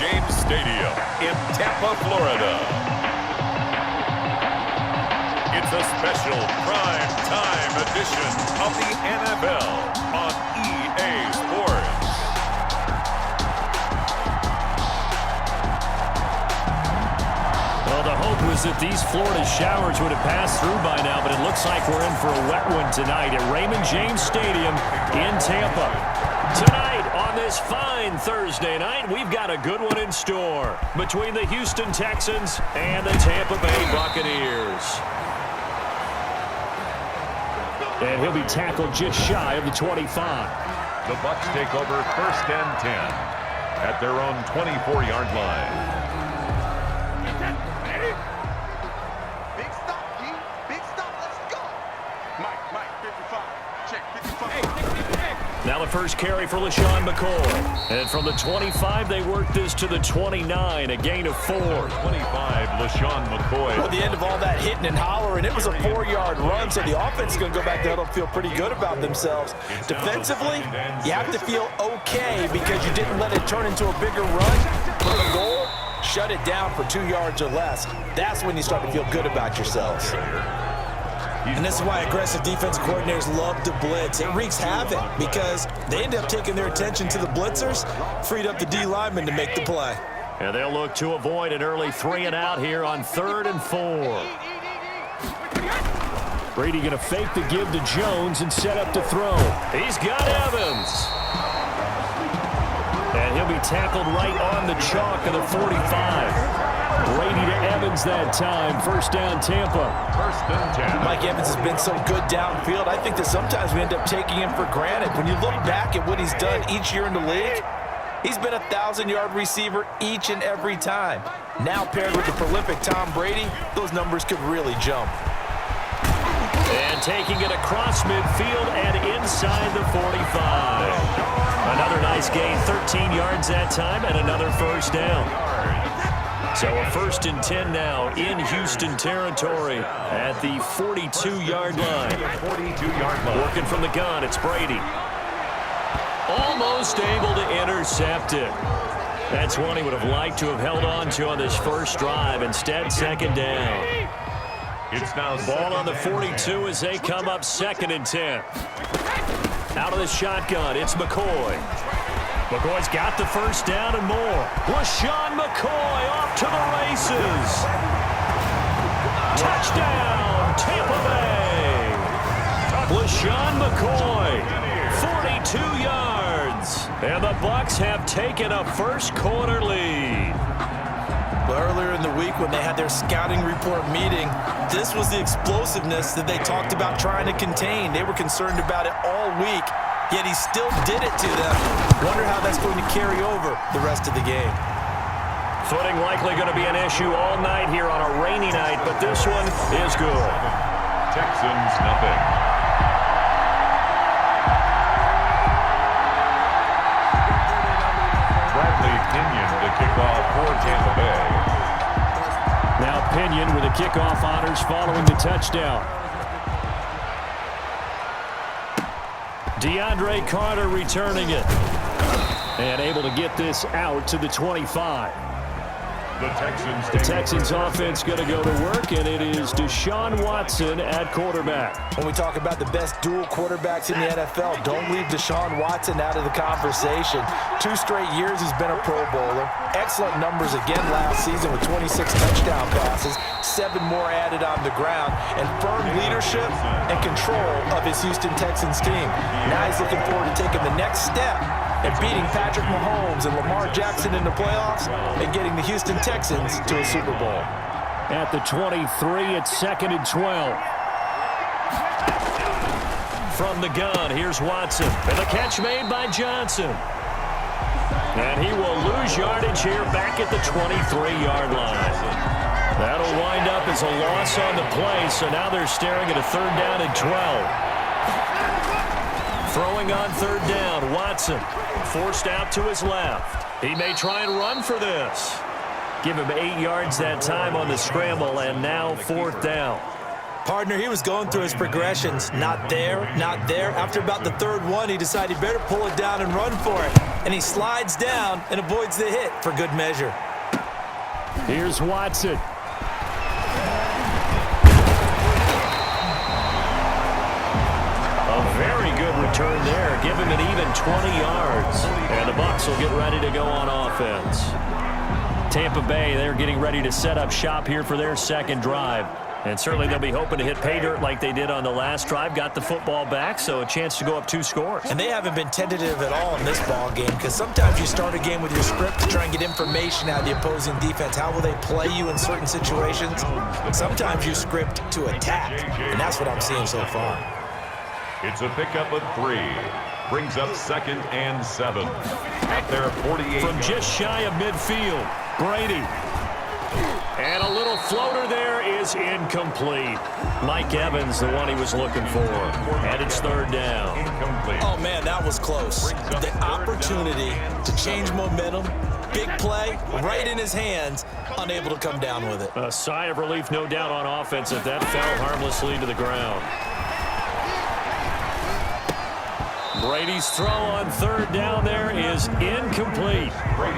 James Stadium in Tampa, Florida. It's a special prime time edition of the NFL on EA Sports. Well, the hope was that these Florida showers would have passed through by now, but it looks like we're in for a wet one tonight at Raymond James Stadium in Tampa. Tonight, on this fine Thursday night, we've got a good one in store between the Houston Texans and the Tampa Bay Buccaneers. And he'll be tackled just shy of the 25. The Bucs take over 1st and 10 at their own 24-yard line. Big stop, G. Big stop. Let's go. Mike, 55. Check 55. Now the first carry for LaShawn McCoy. And from the 25, they work this to the 29, a gain of 4. 25, LaShawn McCoy. At the end of all that hitting and hollering, it was a 4-yard run, so the offense is going to go back there and feel pretty good about themselves. Defensively, you have to feel okay because you didn't let it turn into a bigger run. For the goal, shut it down for 2 yards or less. That's when you start to feel good about yourselves. And this is why aggressive defense coordinators love to blitz. It wreaks havoc because they end up taking their attention to the blitzers, freed up the D lineman to make the play. And they'll look to avoid an early 3-and-out here on 3rd and 4. Brady going to fake the give to Jones and set up to throw. He's got Evans. And he'll be tackled right on the chalk of the 45. Brady to Evans that time. 1st down, Tampa. 1st and 10. Mike Evans has been so good downfield. I think that sometimes we end up taking him for granted. When you look back at what he's done each year in the league, he's been a 1,000-yard receiver each and every time. Now paired with the prolific Tom Brady, those numbers could really jump. And taking it across midfield and inside the 45. Another nice gain, 13 yards that time, and another 1st down. So a 1st and 10 now in Houston territory at the 42-yard line. 42-yard line. Working from the gun, it's Brady. Almost able to intercept it. That's one he would have liked to have held on to on this first drive. Instead, 2nd down. It's now Ball on the 42 as they come up 2nd and 10. Out of the shotgun, it's McCoy. McCoy's got the 1st down and more. LaShawn McCoy off to the races. Touchdown, Tampa Bay. LaShawn McCoy, 42 yards. And the Bucs have taken a first-quarter lead. But earlier in the week when they had their scouting report meeting, this was the explosiveness that they talked about trying to contain. They were concerned about it all week. Yet he still did it to them. Wonder how that's going to carry over the rest of the game. Footing likely going to be an issue all night here on a rainy night, but this one is good. Texans nothing. Bradley Pinion to kick off for Tampa Bay. Now Pinion with the kickoff honors following the touchdown. DeAndre Carter returning it. And able to get this out to the 25. The Texans offense going to go to work, and it is Deshaun Watson at quarterback. When we talk about the best dual quarterbacks in the NFL, don't leave Deshaun Watson out of the conversation. 2 straight years he's been a Pro Bowler. Excellent numbers again last season with 26 touchdown passes, 7 more added on the ground, and firm leadership and control of his Houston Texans team. Now he's looking forward to taking the next step and beating Patrick Mahomes and Lamar Jackson in the playoffs and getting the Houston Texans to a Super Bowl. At the 23, it's 2nd and 12. From the gun, here's Watson. And the catch made by Johnson. And he will lose yardage here back at the 23-yard line. That'll wind up as a loss on the play, so now they're staring at a 3rd down and 12. Throwing on 3rd down, Watson forced out to his left. He may try and run for this. Give him 8 yards that time on the scramble, and now 4th down. Partner, he was going through his progressions. Not there, not there. After about the 3rd one, he decided he better pull it down and run for it. and he slides down and avoids the hit for good measure. Here's Watson. A very good return there. Give him an even 20 yards. And the Bucs will get ready to go on offense. Tampa Bay, they're getting ready to set up shop here for their second drive. And certainly they'll be hoping to hit pay dirt like they did on the last drive. Got the football back, so a chance to go up 2 scores. And they haven't been tentative at all in this ball game, because sometimes you start a game with your script to try and get information out of the opposing defense. How will they play you in certain situations? Sometimes you script to attack, and that's what I'm seeing so far. It's a pickup of 3. Brings up 2nd and 7. At their 48. From just shy of midfield, Brady. And a little floater there is incomplete. Mike Evans, the one he was looking for. And it's 3rd down. Oh, man, that was close. The opportunity to change momentum, big play, right in his hands, unable to come down with it. A sigh of relief, no doubt, on offense if that fell harmlessly to the ground. Brady's throw on 3rd down there is incomplete.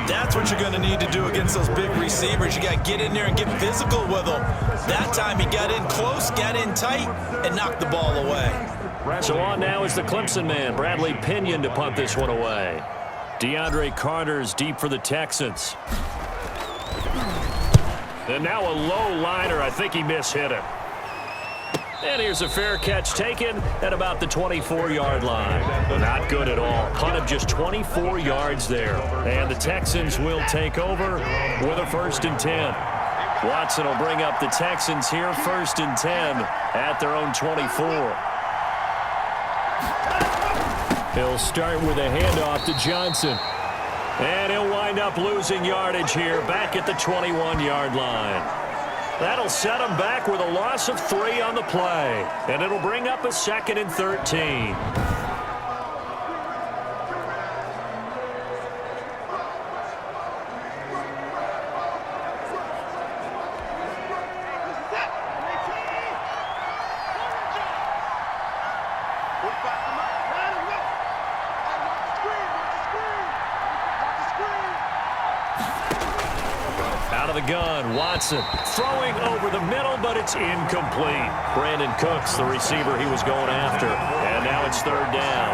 That's what you're going to need to do against those big receivers. You got to get in there and get physical with them. That time he got in close, got in tight, and knocked the ball away. So on now is the Clemson man, Bradley Pinion, to punt this one away. DeAndre Carter's deep for the Texans. And now a low liner. I think he mishit him. And here's a fair catch taken at about the 24-yard line. Not good at all. Punt of just 24 yards there. And the Texans will take over with a 1st and 10. Watson will bring up the Texans here, 1st and 10 at their own 24. He'll start with a handoff to Johnson. And he'll wind up losing yardage here back at the 21-yard line. That'll set him back with a loss of 3 on the play. And it'll bring up a 2nd and 13. The gun, Watson throwing over the middle, but it's incomplete. Brandon Cooks, the receiver he was going after, and now it's 3rd down.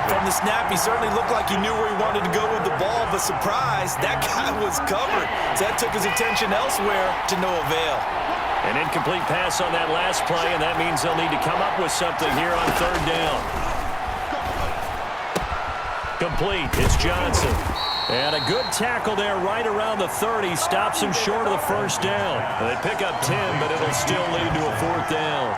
From the snap, he certainly looked like he knew where he wanted to go with the ball, but surprise, that guy was covered. So that took his attention elsewhere to no avail. An incomplete pass on that last play, and that means they'll need to come up with something here on 3rd down. Complete, it's Johnson. And a good tackle there right around the 30. Stops him short of the 1st down. They pick up 10, but it'll still lead to a 4th down.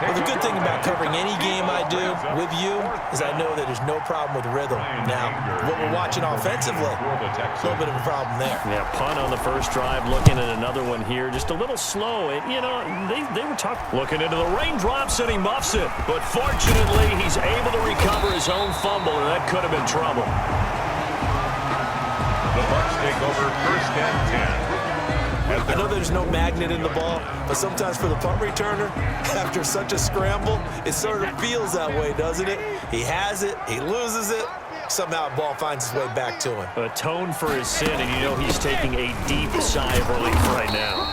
Well, the good thing about covering any game I do with you is I know that there's no problem with rhythm. Now, what we're watching offensively, a little bit of a problem there. Yeah, punt on the 1st drive. Looking at another one here. Just a little slow. And, you know, they were talking. Looking into the raindrops, and he muffs it. But fortunately, he's able to recover his own fumble, or that could have been trouble. The Bucs take over 1st and 10. I know there's no magnet in the ball, but sometimes for the punt returner, after such a scramble, it sort of feels that way, doesn't it? He has it, he loses it, somehow the ball finds its way back to him. Atone for his sin, and you know he's taking a deep sigh of relief right now.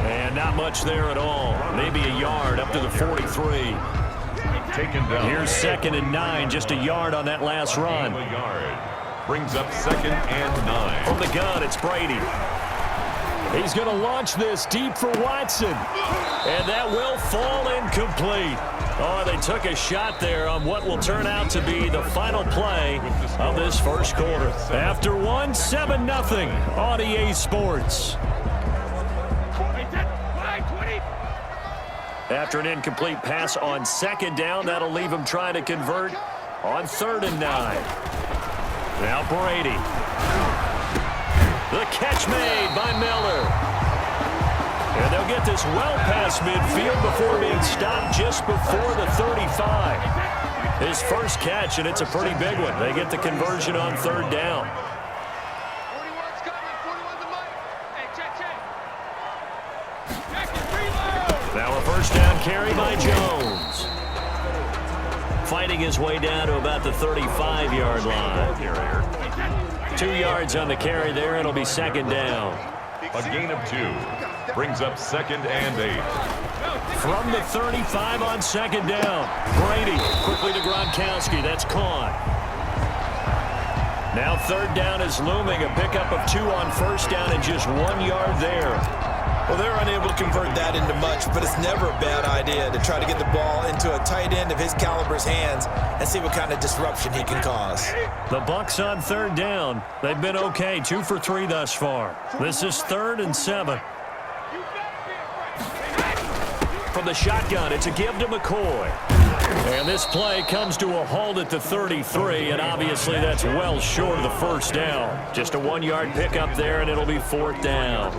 And not much there at all. Maybe a yard up to the 43. Taken down. Here's 2nd and 9, just a yard on that last run. Brings up 2nd and 9. From the gun, it's Brady. He's going to launch this deep for Watson. And that will fall incomplete. Oh, they took a shot there on what will turn out to be the final play of this 1st quarter. After 7-0 on EA Sports. After an incomplete pass on 2nd down, that'll leave him trying to convert on 3rd and 9. Now Brady. The catch made by Miller. And they'll get this well past midfield before being stopped just before the 35. His 1st catch, and it's a pretty big one. They get the conversion on 3rd down. 41's coming. 41's the mic. Hey, check. Now a 1st down carry by Jones. fighting his way down to about the 35-yard line. 2 yards on the carry there. It'll be second down. A gain of 2 brings up 2nd and 8. From the 35 on second down. Brady quickly to Gronkowski. That's caught. Now third down is looming. A pickup of 2 on first down and just 1 yard there. Well, they're unable to convert that into much, but it's never a bad idea to try to get the ball into a tight end of his caliber's hands and see what kind of disruption he can cause. The Bucs on third down. They've been okay, 2 for 3 thus far. This is 3rd and 7. From the shotgun, it's a give to McCoy. And this play comes to a halt at the 33, and obviously that's well short of the first down. Just a 1 yard pickup there, and it'll be 4th down.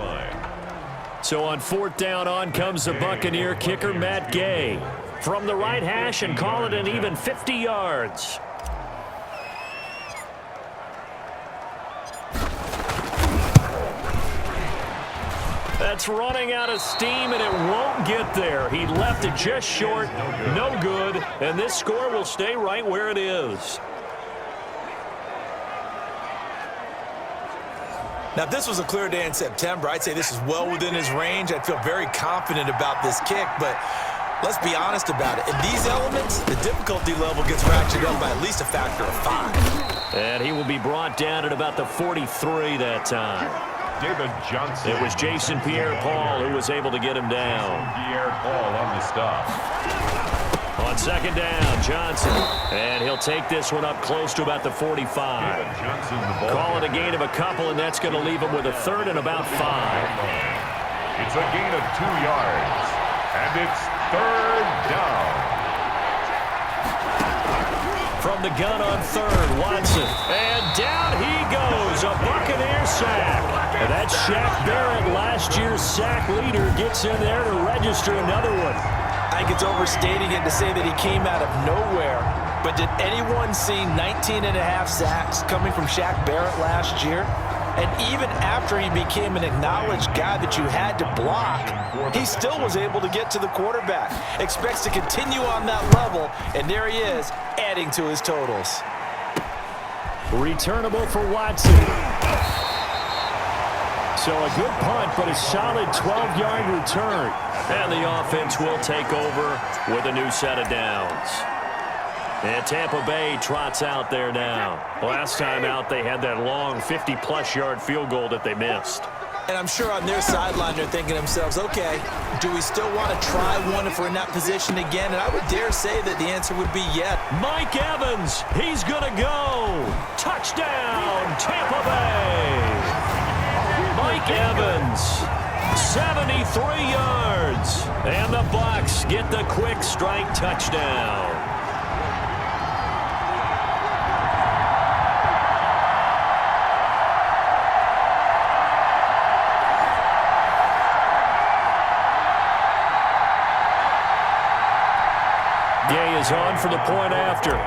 So on 4th down, on comes the Buccaneer kicker, Matt Gay. From the right hash and call it an even 50 yards. That's running out of steam, and it won't get there. He left it just short, no good, and this score will stay right where it is. Now, if this was a clear day in September, I'd say this is well within his range. I'd feel very confident about this kick, but let's be honest about it. In these elements, the difficulty level gets ratcheted up by at least a factor of 5. And he will be brought down at about the 43 that time. David Johnson. It was Jason Pierre-Paul who was able to get him down. Pierre-Paul on the stop. On second down, Johnson. And he'll take this one up close to about the 45. Johnson, the ball. Call it a gain of a couple, and that's going to leave him with a 3rd and about 5. It's a gain of 2 yards. And it's 3rd down. From the gun on 3rd, Watson. And down he goes, a Buccaneer sack. And that's Shaq Barrett, last year's sack leader, gets in there to register another one. I think it's overstating it to say that he came out of nowhere. But did anyone see 19 and a half sacks coming from Shaq Barrett last year? And even after he became an acknowledged guy that you had to block, he still was able to get to the quarterback. Expects to continue on that level, and there he is, adding to his totals. Returnable for Watson. So a good punt, but a solid 12-yard return. And the offense will take over with a new set of downs. And Tampa Bay trots out there now. Last time out, they had that long 50-plus yard field goal that they missed. And I'm sure on their sideline they're thinking to themselves, okay, do we still want to try one if we're in that position again? And I would dare say that the answer would be yes. Mike Evans, he's going to go. Touchdown, Tampa Bay. Mike Evans, 73 yards. And the Bucs get the quick strike touchdown. Gay is on for the point after.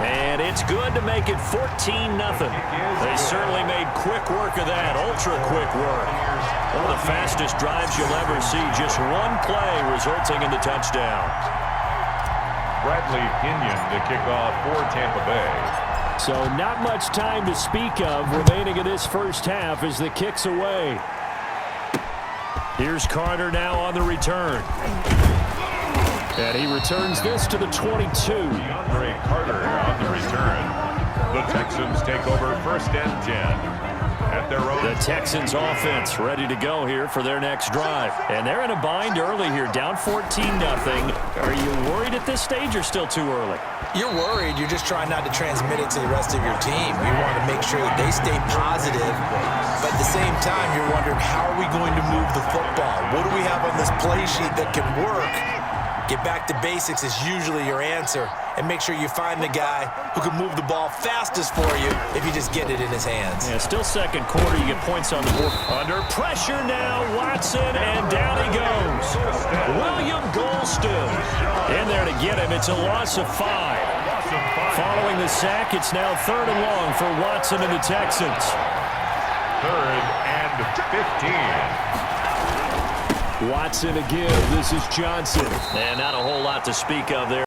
And it's good to make it 14-0. They certainly made quick work of that, ultra-quick work. One of the fastest drives you'll ever see, just one play resulting in the touchdown. Bradley Pinion to kick off for Tampa Bay. So not much time to speak of remaining in this first half as the kick's away. Here's Carter now on the return. And he returns this to the 22. DeAndre Carter on the return. The Texans take over 1st and 10. At their own. The Texans offense ready to go here for their next drive. And they're in a bind early here, down 14-0. Are you worried at this stage or still too early? You're worried. You're just trying not to transmit it to the rest of your team. You want to make sure that they stay positive. But at the same time, you're wondering, how are we going to move the football? What do we have on this play sheet that can work? Get back to basics is usually your answer. And make sure you find the guy who can move the ball fastest for you if you just get it in his hands. Yeah, still second quarter. You get points on the board. Under pressure now, Watson, and down he goes. William Golston in there to get him. It's a loss of 5. Following the sack, it's now 3rd and long for Watson and the Texans. 3rd and 15. Watson to give. This is Johnson. And not a whole lot to speak of there.